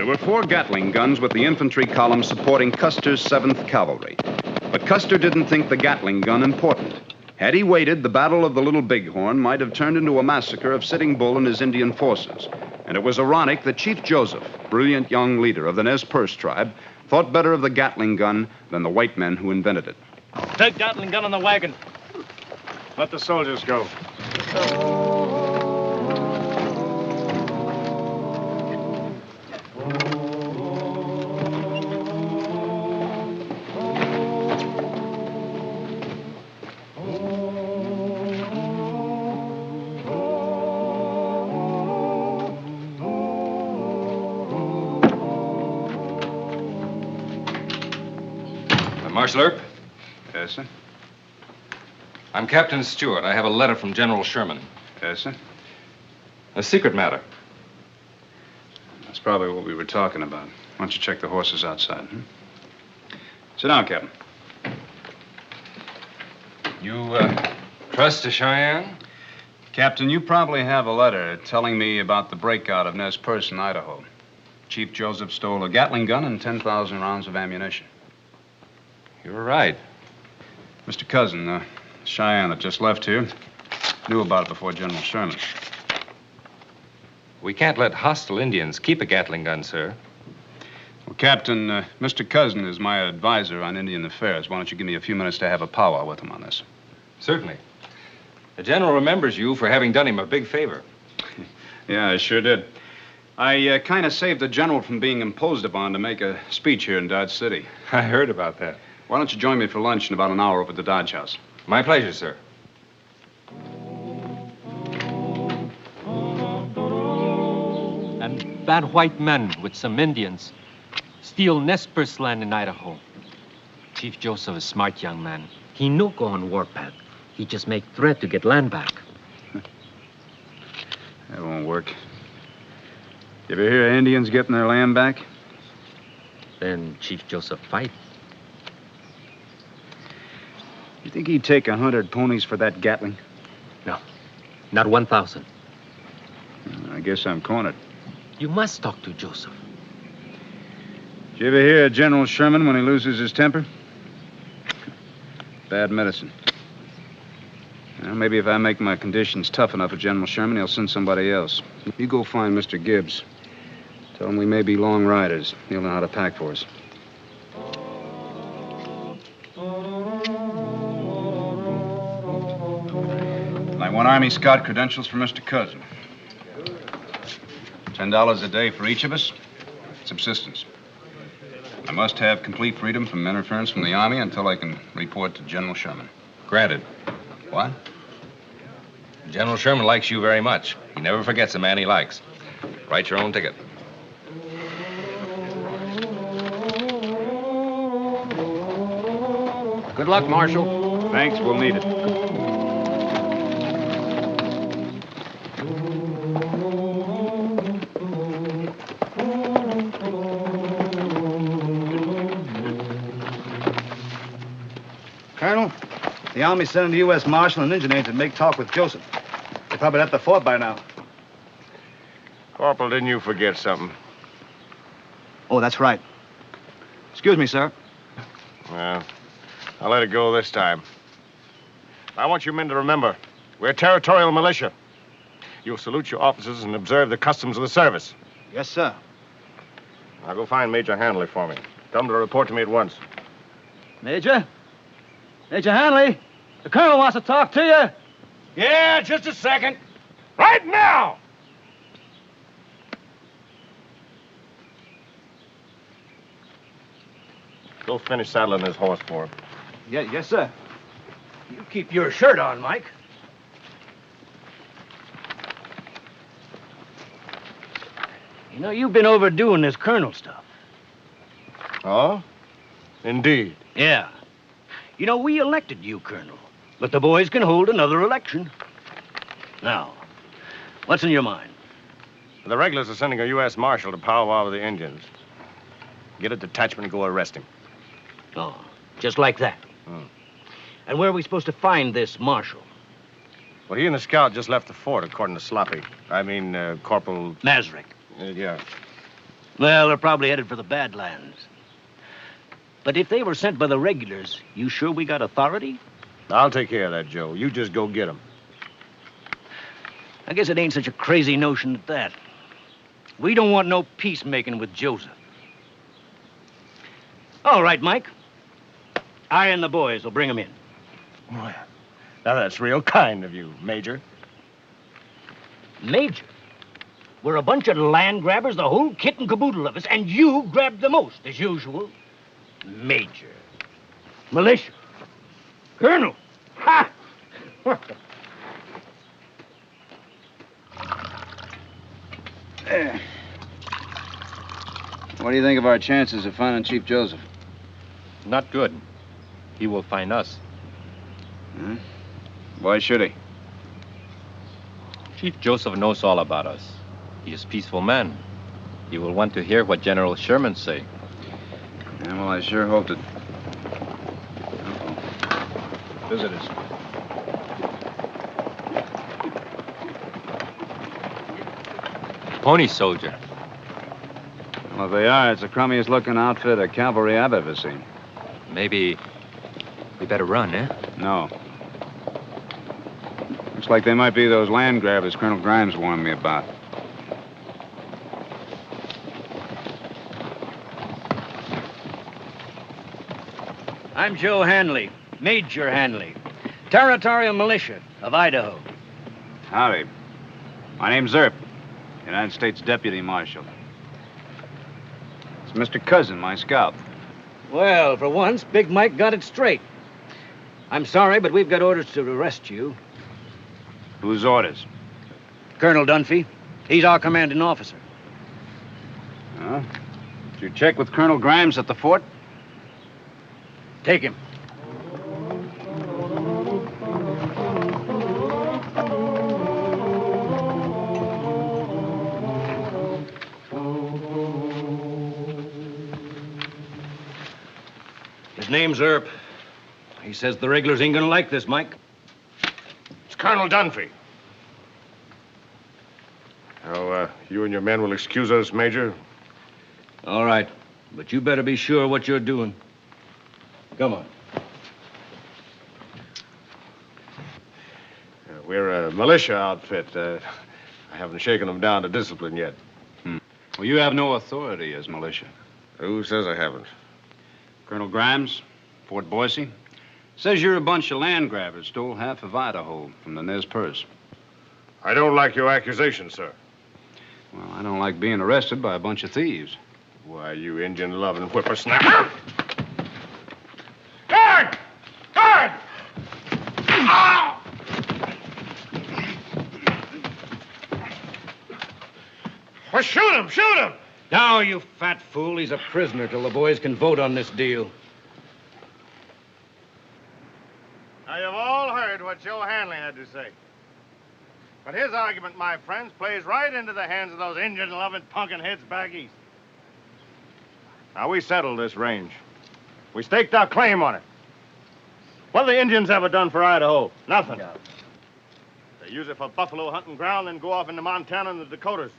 There were 4 Gatling guns with the infantry column supporting Custer's 7th Cavalry. But Custer didn't think the Gatling gun important. Had he waited, the Battle of the Little Bighorn might have turned into a massacre of Sitting Bull and his Indian forces. And it was ironic that Chief Joseph, brilliant young leader of the Nez Perce tribe, thought better of the Gatling gun than the white men who invented it. Take Gatling gun on the wagon. Let the soldiers go. Marshal Earp? Yes, sir. I'm Captain Stewart. I have a letter from General Sherman. Yes, sir. A secret matter. That's probably what we were talking about. Why don't you check the horses outside? Sit down, Captain. You, trust a Cheyenne? Captain, you probably have a letter telling me about the breakout of Nez Perce in Idaho. Chief Joseph stole a Gatling gun and 10,000 rounds of ammunition. You were right. Mr. Cousin, the Cheyenne that just left here, knew about it before General Sherman. We can't let hostile Indians keep a Gatling gun, sir. Well, Captain, Mr. Cousin is my advisor on Indian affairs. Why don't you give me a few minutes to have a powwow with him on this? Certainly. The general remembers you for having done him a big favor. Yeah, I sure did. I kind of saved the general from being imposed upon to make a speech here in Dodge City. I heard about that. Why don't you join me for lunch in about an hour over at the Dodge House? My pleasure, sir. And bad white men with some Indians steal Nez Perce land in Idaho. Chief Joseph is a smart young man. He no go on warpath. He just make threat to get land back. That won't work. You ever hear of Indians getting their land back? Then Chief Joseph fight. You think he'd take 100 ponies for that Gatling? No, not 1,000. I guess I'm cornered. You must talk to Joseph. Did you ever hear of General Sherman when he loses his temper? Bad medicine. Well, maybe if I make my conditions tough enough for General Sherman, he'll send somebody else. You go find Mr. Gibbs. Tell him we may be long riders. He'll know how to pack for us. I want Army Scout credentials for Mr. Cousin. $10 a day for each of us. Subsistence. I must have complete freedom from interference from the Army until I can report to General Sherman. Granted. What? General Sherman likes you very much. He never forgets a man he likes. Write your own ticket. Good luck, Marshal. Thanks, we'll need it. Colonel, the Army sending the U.S. Marshal and engineers to make talk with Joseph. They're probably at the fort by now. Corporal, didn't you forget something? Oh, that's right. Excuse me, sir. Well, I'll let it go this time. I want you men to remember, we're territorial militia. You'll salute your officers and observe the customs of the service. Yes, sir. Now go find Major Hanley for me. Tell him to report to me at once. Major? Major Hanley, the colonel wants to talk to you. Yeah, just a second. Right now! Go finish saddling his horse for him. Yes, sir. You keep your shirt on, Mike. You know, you've been overdoing this colonel stuff. Oh? Indeed. Yeah. You know, we elected you colonel, but the boys can hold another election. Now, what's in your mind? The regulars are sending a U.S. Marshal to powwow with the Indians. Get a detachment and go arrest him. Oh, just like that. And where are we supposed to find this marshal? Well, he and the scout just left the fort, according to Sloppy. Corporal... Masrick. Yeah. Well, they're probably headed for the Badlands. But if they were sent by the regulars, you sure we got authority? I'll take care of that, Joe. You just go get them. I guess it ain't such a crazy notion at that. We don't want no peacemaking with Joseph. All right, Mike. I and the boys will bring him in. Well, now that's real kind of you, Major. Major? We're a bunch of land grabbers, the whole kit and caboodle of us, and you grabbed the most, as usual. Major. Militia. Colonel. Ha! There. What do you think of our chances of finding Chief Joseph? Not good. He will find us. Huh? Why should he? Chief Joseph knows all about us. He is a peaceful man. He will want to hear what General Sherman say. Yeah, well, I sure hope that... Uh-oh. Visitors. Pony soldier. Well, if they are, it's the crummiest looking outfit of cavalry I've ever seen. Maybe we better run, eh? No. Looks like they might be those land grabbers Colonel Grimes warned me about. I'm Joe Hanley, Major Hanley, Territorial Militia of Idaho. Howdy. My name's Earp, United States Deputy Marshal. It's Mr. Cousin, my scout. Well, for once, Big Mike got it straight. I'm sorry, but we've got orders to arrest you. Whose orders? Colonel Dunphy. He's our commanding officer. Huh? Did you check with Colonel Grimes at the fort? Take him. His name's Earp. He says the regulars ain't gonna like this, Mike. It's Colonel Dunphy. Oh, you and your men will excuse us, Major? All right, but you better be sure what you're doing. Come on. We're a militia outfit. I haven't shaken them down to discipline yet. Well, you have no authority as militia. Who says I haven't? Colonel Grimes, Fort Boise, says you're a bunch of land grabbers, stole half of Idaho from the Nez Perce. I don't like your accusation, sir. Well, I don't like being arrested by a bunch of thieves. Why, you Indian-loving whippersnapper. Guard! Guard! Ow! Well, shoot him! Shoot him! Now, you fat fool. He's a prisoner till the boys can vote on this deal. Now, you've all heard what Joe Hanley had to say. But his argument, my friends, plays right into the hands of those Indian-loving punkin heads back east. Now, we settled this range. We staked our claim on it. What have the Indians ever done for Idaho? Nothing. They use it for buffalo hunting ground, then go off into Montana and the Dakotas.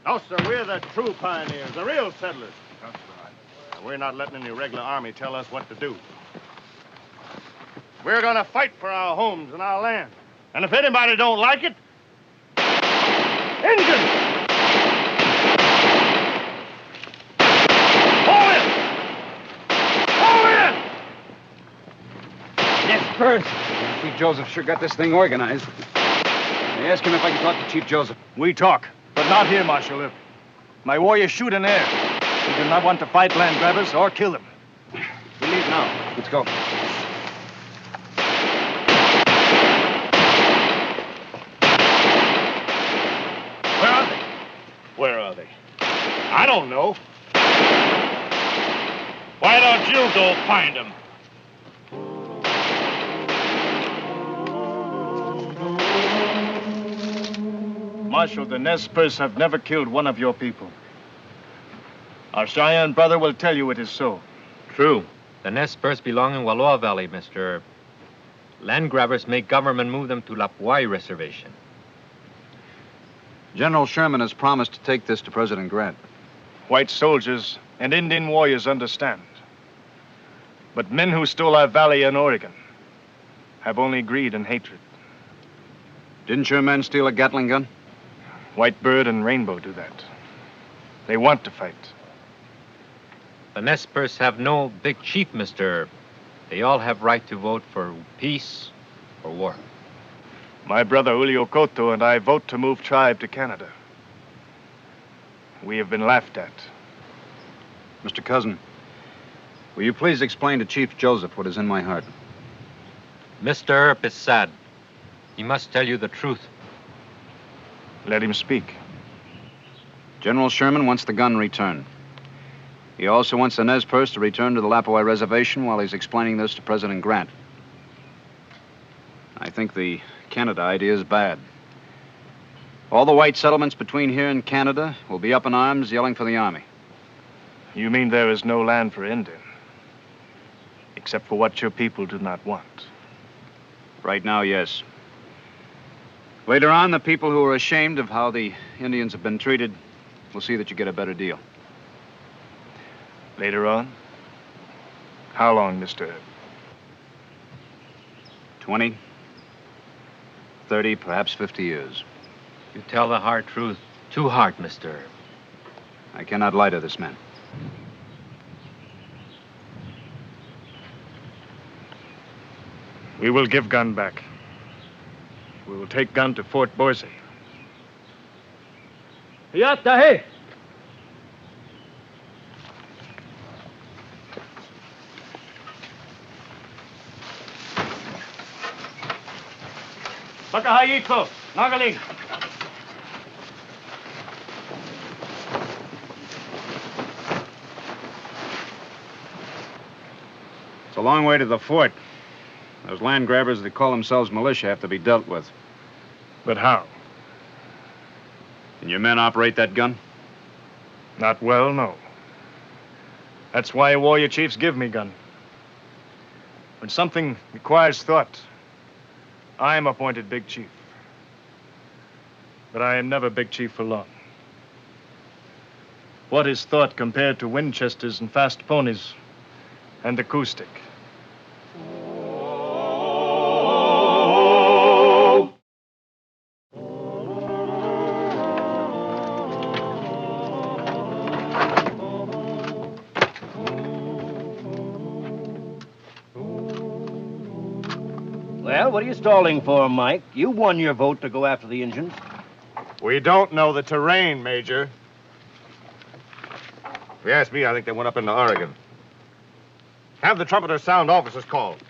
No, sir, we're the true pioneers, the real settlers. That's right. And we're not letting any regular army tell us what to do. We're gonna fight for our homes and our land. And if anybody don't like it, Indians! Pull in! Pull in! Yes, first. Chief Joseph sure got this thing organized. I asked him if I could talk to Chief Joseph. We talk, but not here, Marshal Earp. My warriors shoot in air. We do not want to fight land grabbers or kill them. We leave now. Let's go. Where are they? Where are they? I don't know. Why don't you go find them? Marshal, the Nez Perce have never killed one of your people. Our Cheyenne brother will tell you it is so. True. The Nez Perce belong in Wallowa Valley, Mr. Earp. Land grabbers make government move them to Lapwai Reservation. General Sherman has promised to take this to President Grant. White soldiers and Indian warriors understand. But men who stole our valley in Oregon have only greed and hatred. Didn't your men steal a Gatling gun? White Bird and Rainbow do that. They want to fight. The Nespers have no big chief, Mr. Earp. They all have right to vote for peace or war. My brother Julio Cotto and I vote to move tribe to Canada. We have been laughed at. Mr. Cousin, will you please explain to Chief Joseph what is in my heart? Mr. Earp is sad. He must tell you the truth. Let him speak. General Sherman wants the gun returned. He also wants the Nez Perce to return to the Lapawai Reservation while he's explaining this to President Grant. I think the Canada idea is bad. All the white settlements between here and Canada will be up in arms yelling for the army. You mean there is no land for Indian, except for what your people do not want? Right now, yes. Later on, the people who are ashamed of how the Indians have been treated will see that you get a better deal. Later on? How long, Mr. Earp? 20, 30, perhaps 50 years. You tell the hard truth. Too hard, Mr. Earp. I cannot lie to this man. We will give gun back. We will take gun to Fort Boise. Yatta, Pakahayiko, Nagaling. It's a long way to the fort. Those land grabbers that call themselves militia have to be dealt with. But how? Can your men operate that gun? Not well, no. That's why warrior chiefs give me gun. When something requires thought, I am appointed big chief. But I am never big chief for long. What is thought compared to Winchesters and fast ponies and the coup stick? Well, what are you stalling for, Mike? You won your vote to go after the Indians. We don't know the terrain, Major. If you ask me, I think they went up into Oregon. Have the trumpeter sound officers called.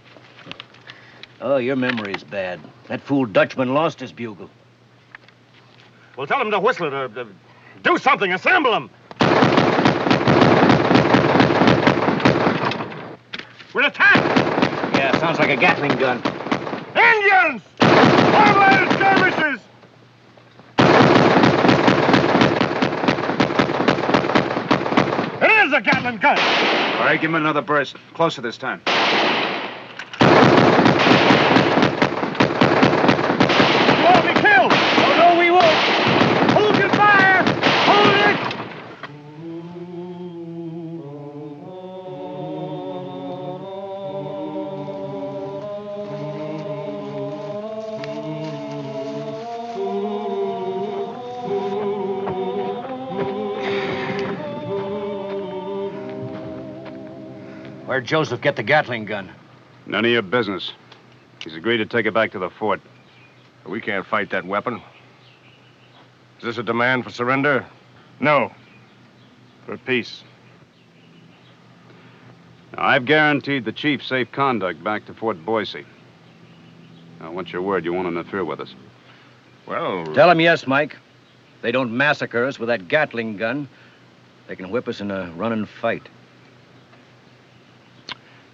Oh, your memory's bad. That fool Dutchman lost his bugle. Well, tell them to whistle it or do something. Assemble them. We're attacked. Yeah, sounds like a Gatling gun. Indians! Farmland skirmishers! It is a Gatling gun! All right, give him another burst. Closer this time. You want to be killed! Oh, no, we won't. Hold your fire! Hold it! Where'd Joseph get the Gatling gun? None of your business. He's agreed to take it back to the fort. We can't fight that weapon. Is this a demand for surrender? No. For peace. Now, I've guaranteed the chief safe conduct back to Fort Boise. Now, what's your word? You won't interfere with us? Well... Tell him yes, Mike. If they don't massacre us with that Gatling gun, they can whip us in a running fight.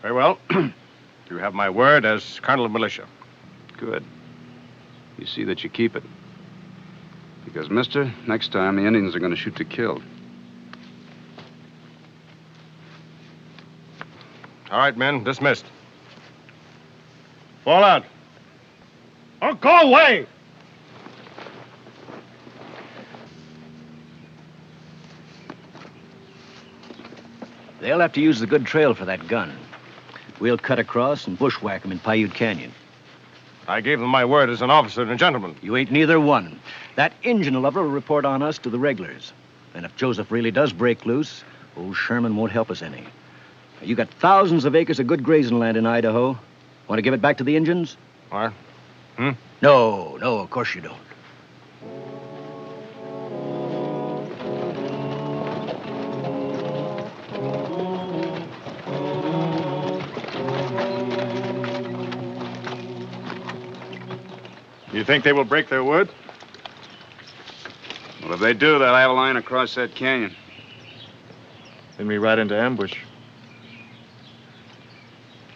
Very well. You have my word as Colonel of Militia. Good. You see that you keep it. Because, mister, next time the Indians are going to shoot to kill. All right, men, dismissed. Fall out. Or go away! They'll have to use the good trail for that gun. We'll cut across and bushwhack them in Paiute Canyon. I gave them my word as an officer and a gentleman. You ain't neither one. That Injun lover will report on us to the regulars. And if Joseph really does break loose, old Sherman won't help us any. You got thousands of acres of good grazing land in Idaho. Want to give it back to the Injuns? What? No, of course you don't. You think they will break their word? Well, if they do, they'll have a line across that canyon. Then we ride into ambush.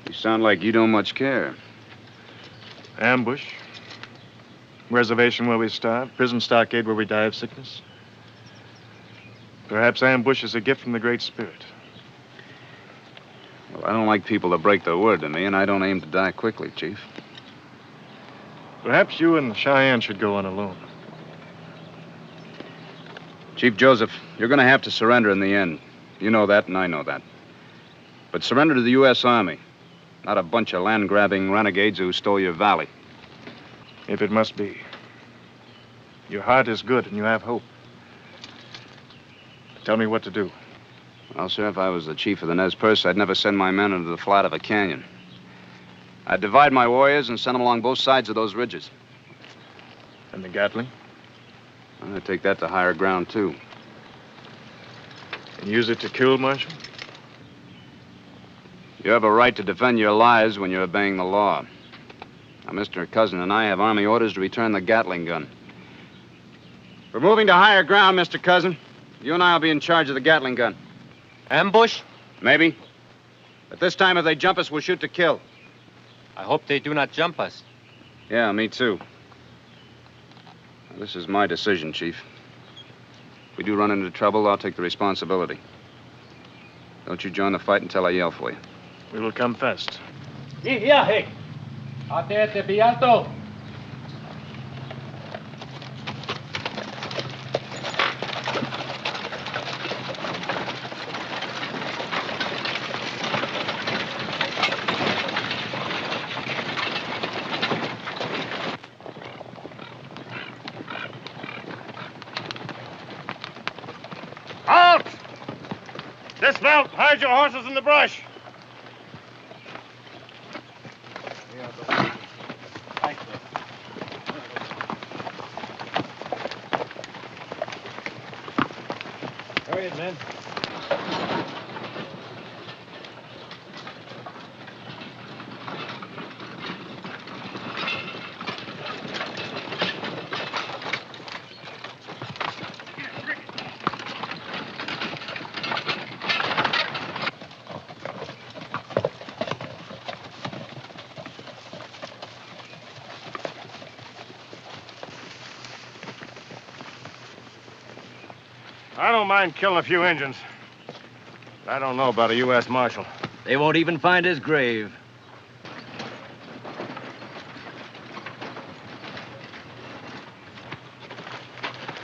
You sound like you don't much care. Ambush. Reservation where we starve. Prison stockade where we die of sickness. Perhaps ambush is a gift from the Great Spirit. Well, I don't like people that break their word to me, and I don't aim to die quickly, Chief. Perhaps you and Cheyenne should go on alone. Chief Joseph, you're going to have to surrender in the end. You know that, and I know that. But surrender to the U.S. Army, not a bunch of land-grabbing renegades who stole your valley. If it must be. Your heart is good, and you have hope. Tell me what to do. Well, sir, if I was the chief of the Nez Perce, I'd never send my men into the flat of a canyon. I'd divide my warriors and send them along both sides of those ridges. And the Gatling? I'm going to take that to higher ground, too. And use it to kill, Marshal? You have a right to defend your lives when you're obeying the law. Now, Mr. Cousin and I have Army orders to return the Gatling gun. We're moving to higher ground, Mr. Cousin. You and I will be in charge of the Gatling gun. Ambush? Maybe. But this time, if they jump us, we'll shoot to kill. I hope they do not jump us. Yeah, me too. Now, this is my decision, Chief. If we do run into trouble, I'll take the responsibility. Don't you join the fight until I yell for you. We will come fast. Yeah, hey. Atete Bialto. Halt! Dismount. Hide your horses in the brush. Hurry it, men. I don't mind killing a few Injuns. But I don't know about a U.S. Marshal. They won't even find his grave.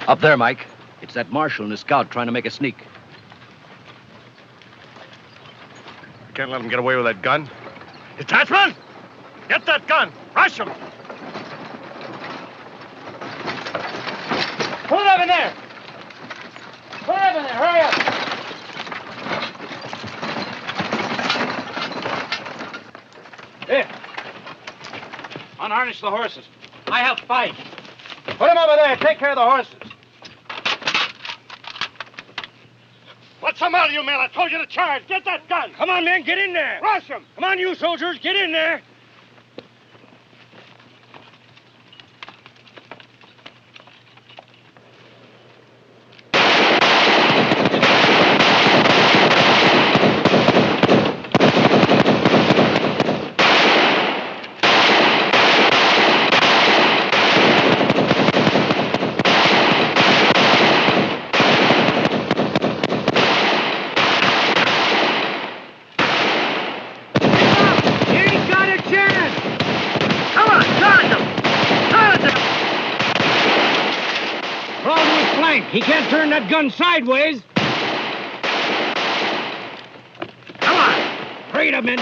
Up there, Mike. It's that marshal and his scout trying to make a sneak. You can't let him get away with that gun. Detachment! Get that gun! Rush him! Pull it up in there! Pull it up in there! Hurry up! Here. Unharness the horses. I have 5. Put him over there. Take care of the horses. What's the matter, you men? I told you to charge. Get that gun. Come on, men, get in there! Rush him. Come on, you soldiers, get in there! He can't turn that gun sideways. Wait a minute.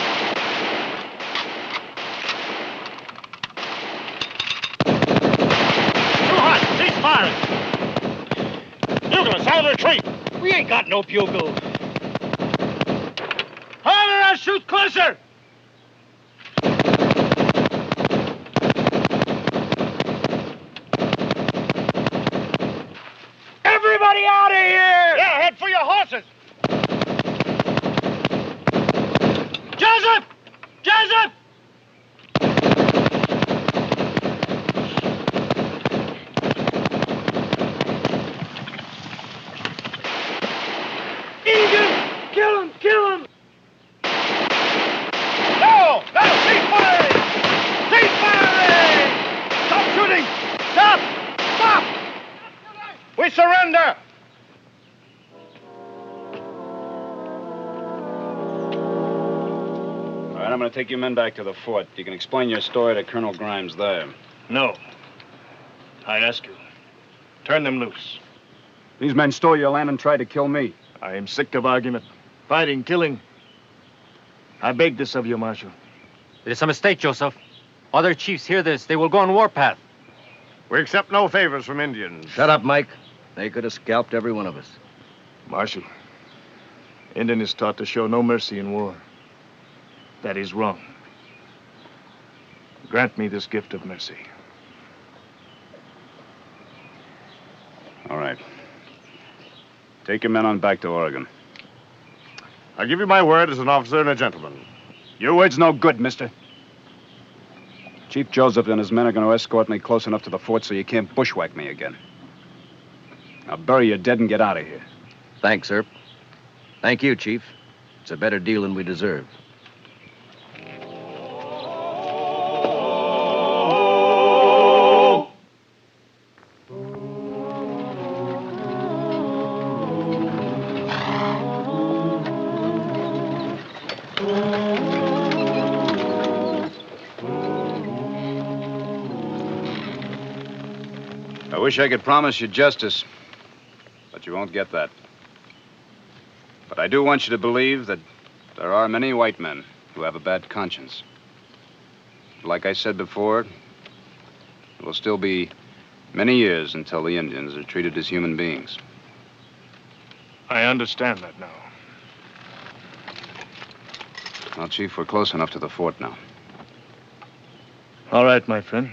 Too hot. Cease firing. Bugler, sound retreat. We ain't got no bugle. Harder or shoot closer. Everybody out of here! Yeah, head for your horses. Joseph! Joseph! Egan! Kill him! Kill him! No! No! Cease firing! Cease firing! Stop shooting! Stop! Stop! We surrender! All right, I'm going to take you men back to the fort. You can explain your story to Colonel Grimes there. No. I ask you. Turn them loose. These men stole your land and tried to kill me. I am sick of argument. Fighting, killing. I beg this of you, Marshal. It is a mistake, Joseph. Other chiefs hear this. They will go on warpath. We accept no favors from Indians. Shut up, Mike. They could have scalped every one of us. Marshal, Indian is taught to show no mercy in war. That is wrong. Grant me this gift of mercy. All right. Take your men on back to Oregon. I give you my word as an officer and a gentleman. Your word's no good, mister. Chief Joseph and his men are going to escort me close enough to the fort so you can't bushwhack me again. Now bury your dead and get out of here. Thanks, Earp. Thank you, Chief. It's a better deal than we deserve. I wish I could promise you justice, but you won't get that. But I do want you to believe that there are many white men who have a bad conscience. Like I said before, it will still be many years until the Indians are treated as human beings. I understand that now. Well, Chief, we're close enough to the fort now. All right, my friend.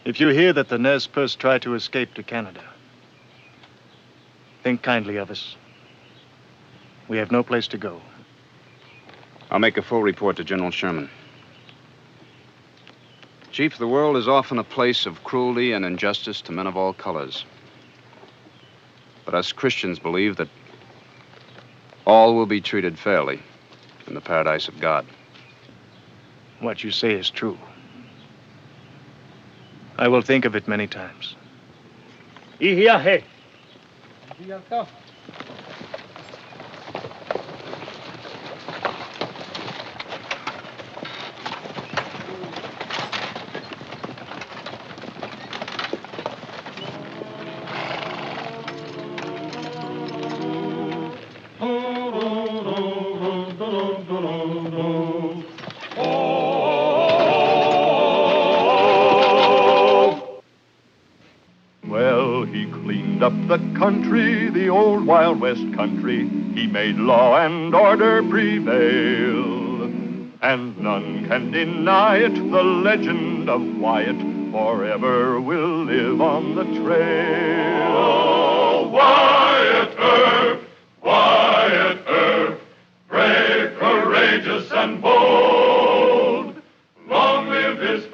If you hear that the Nez Perce try to escape to Canada, think kindly of us. We have no place to go. I'll make a full report to General Sherman. Chief, the world is often a place of cruelty and injustice to men of all colors. But us Christians believe that all will be treated fairly in the paradise of God. What you say is true. I will think of it many times. Ihiahe. Well, he cleaned up the country, the old Wild West country. He made law and order prevail. And none can deny it, the legend of Wyatt forever will live on the trail. Oh, Wyatt Earp, Wyatt Earp, brave, courageous, and bold. Long live his